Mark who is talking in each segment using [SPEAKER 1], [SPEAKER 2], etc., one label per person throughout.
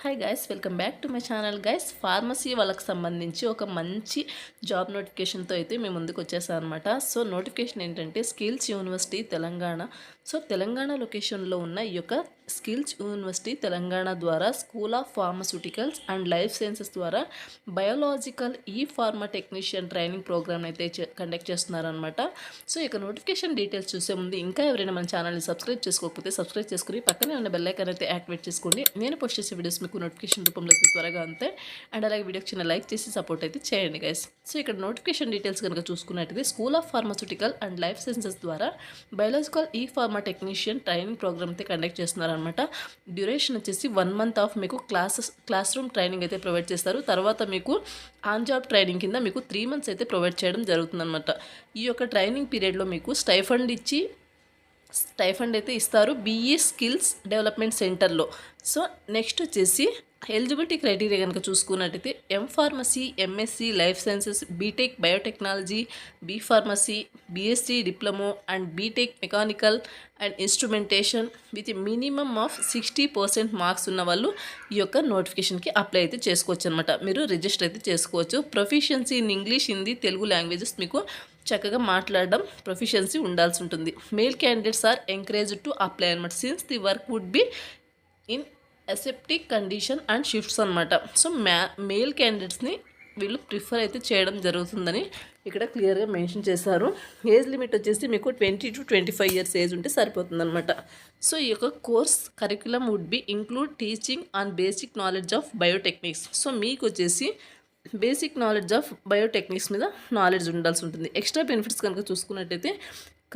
[SPEAKER 1] Hi guys, welcome back to my channel guys. Pharmacy వాళ్ళకి సంబంధించి ఒక మంచి జాబ్ నోటిఫికేషన్తో అయితే మేము ముందుకు వచ్చేసాం అనమాట. సో నోటిఫికేషన్ ఏంటంటే skills university Telangana. So Telangana లొకేషన్లో ఉన్న ఈ యొక్క స్కిల్స్ యూనివర్సిటీ తెలంగాణ ద్వారా school of pharmaceuticals and life sciences ద్వారా biological pharma technician training program అయితే కండక్ట్ చేస్తున్నారనమాట. సో ఇక నోటిఫికేషన్ డీటెయిల్స్ చూసే ముందు ఇంకా ఎవరైనా మన ఛానల్ని సబ్స్క్రైబ్ చేసుకోకపోతే సబ్స్క్రైబ్ చేసుకుని పక్కనే ఉన్న బెల్ ఐకాన్ అయితే యాక్టివేట్ చేసుకోండి. నేను పోస్ట్ చేసే వీడియోస్ మీకు నోటిఫికేషన్ రూపంలో త్వరగా అంతే. అండ్ అలాగే వీడియోకి చిన్న లైక్ చేసి సపోర్ట్ అయితే చేయండి గైస్. సో ఇక్కడ నోటిఫికేషన్ డీటెయిల్స్ కనుక చూసుకున్నట్టయితే school of pharmaceutical and life sciences ద్వారా biological pharma technician training program అయితే కండక్ట్ చేస్తున్నారనమాట. డ్యూరేషన్ వచ్చేసి 1 month ఆఫ్ మీకు క్లాస్ రూమ్ ట్రైనింగ్ అయితే ప్రొవైడ్ చేస్తారు. తర్వాత మీకు ఆన్ జాబ్ ట్రైనింగ్ కింద మీకు 3 months అయితే ప్రొవైడ్ చేయడం జరుగుతుందన్నమాట. ఈ యొక్క ట్రైనింగ్ పీరియడ్లో మీకు స్టైఫండ్ అయితే ఇస్తారు బీఈ స్కిల్స్ డెవలప్మెంట్ సెంటర్లో. సో నెక్స్ట్ వచ్చేసి ఎలిజిబిలిటీ క్రైటీరియా కనుక చూసుకున్నట్టయితే M pharmacy, MSc life sciences, BTech biotechnology, B pharmacy, BSc diploma and BTech mechanical and instrumentation with minimum of 60% marks ఉన్న వాళ్ళు ఈ యొక్క నోటిఫికేషన్కి అప్లై అయితే చేసుకోవచ్చు అనమాట. మీరు రిజిస్టర్ అయితే చేసుకోవచ్చు. Proficiency in English, Hindi, Telugu languages మీకు చక్కగా మాట్లాడడం ప్రొఫిషియన్సీ ఉండాల్సి ఉంటుంది. Male candidates are encouraged to apply అనమాట since the work would be in aseptic condition and shifts అనమాట. సో మేల్ క్యాండిడేట్స్ని వీళ్ళు ప్రిఫర్ అయితే చేయడం జరుగుతుందని ఇక్కడ క్లియర్గా మెన్షన్ చేశారు. ఏజ్ లిమిట్ వచ్చేసి మీకు 20 to 25 years ఏజ్ ఉంటే సరిపోతుందన్నమాట. సో ఈ యొక్క course curriculum would be include teaching on basic knowledge of biotechnics. So మీకు వచ్చేసి బేసిక్ నాలెడ్జ్ ఆఫ్ బయోటెక్నిక్స్ మీద నాలెడ్జ్ ఉండాల్సి ఉంటుంది. ఎక్స్ట్రా బెనిఫిట్స్ కనుక చూసుకున్నట్టయితే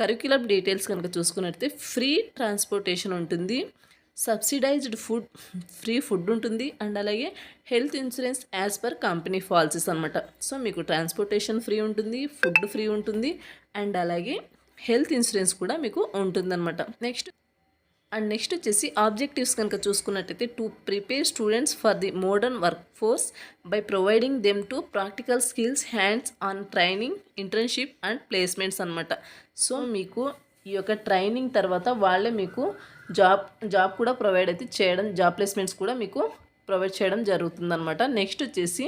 [SPEAKER 1] కరికులం డీటెయిల్స్ కనుక చూసుకున్నట్టయితే ఫ్రీ ట్రాన్స్పోర్టేషన్ ఉంటుంది, సబ్సిడైజ్డ్ ఫ్రీ ఫుడ్ ఉంటుంది, అండ్ అలాగే health insurance as per company policies అనమాట. సో మీకు ట్రాన్స్పోర్టేషన్ ఫ్రీ ఉంటుంది, ఫుడ్ ఫ్రీ ఉంటుంది, అండ్ అలాగే హెల్త్ ఇన్సూరెన్స్ కూడా మీకు ఉంటుందన్నమాట. నెక్స్ట్ వచ్చేసి ఆబ్జెక్టివ్స్ కనుక చూసుకున్నట్టయితే to prepare students for the modern work force by providing them to practical skills, hands on training, internship and placements అనమాట. సో మీకు ఈ యొక్క ట్రైనింగ్ తర్వాత వాళ్ళే మీకు జాబ్ కూడా ప్రొవైడ్ అయితే చేయడం, జాబ్ ప్లేస్మెంట్స్ కూడా మీకు ప్రొవైడ్ చేయడం జరుగుతుందన్నమాట. నెక్స్ట్ వచ్చేసి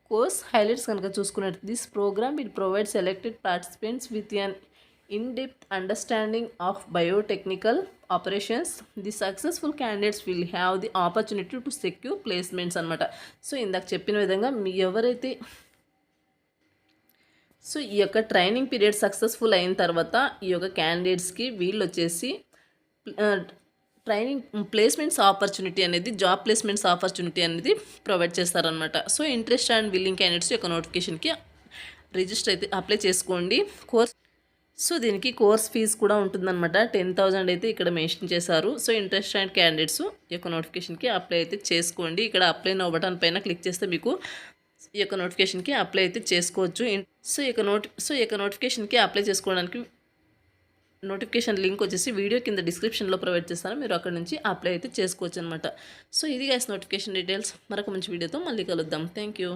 [SPEAKER 1] కోర్స్ హైలైట్స్ కనుక చూసుకున్నట్టు this program will provide selected participants with an in-depth understanding of biotechnical operations. The successful candidates will have the opportunity to secure placements అనమాట. సో ఇందాక చెప్పిన విధంగా ఎవరైతే సో ఈ యొక్క ట్రైనింగ్ పీరియడ్ సక్సెస్ఫుల్ అయిన తర్వాత ఈ యొక్క క్యాండిడేట్స్కి వీళ్ళు వచ్చేసి ట్రైనింగ్ ప్లేస్మెంట్స్ ఆపర్చునిటీ అనేది, జాబ్ ప్లేస్మెంట్స్ ఆపర్చునిటీ అనేది ప్రొవైడ్ చేస్తారనమాట. So interest and willing candidates యొక్క నోటిఫికేషన్కి రిజిస్టర్ అయితే అప్లై చేసుకోండి. సో దీనికి కోర్స్ ఫీజు కూడా ఉంటుందన్నమాట. 10,000 అయితే ఇక్కడ మెన్షన్ చేశారు. సో ఇంట్రెస్ట్ అండ్ క్యాండిడేట్స్ ఈ యొక్క నోటిఫికేషన్కి అప్లై అయితే చేసుకోండి. ఇక్కడ అప్లై నౌ బటన్ పైన క్లిక్ చేస్తే మీకు ఈ యొక్క నోటిఫికేషన్కి అప్లై అయితే చేసుకోవచ్చు. సో ఈ యొక్క నోటిఫికేషన్కి అప్లై చేసుకోవడానికి నోటిఫికేషన్ లింక్ వచ్చేసి వీడియో కింద డిస్క్రిప్షన్లో ప్రొవైడ్ చేస్తాను. మీరు అక్కడ నుంచి అప్లై అయితే చేసుకోవచ్చు అనమాట. సో ఇది గైస్ నోటిఫికేషన్ డీటెయిల్స్. మరొక మంచి వీడియోతో మళ్ళీ కలుద్దాం. Thank you.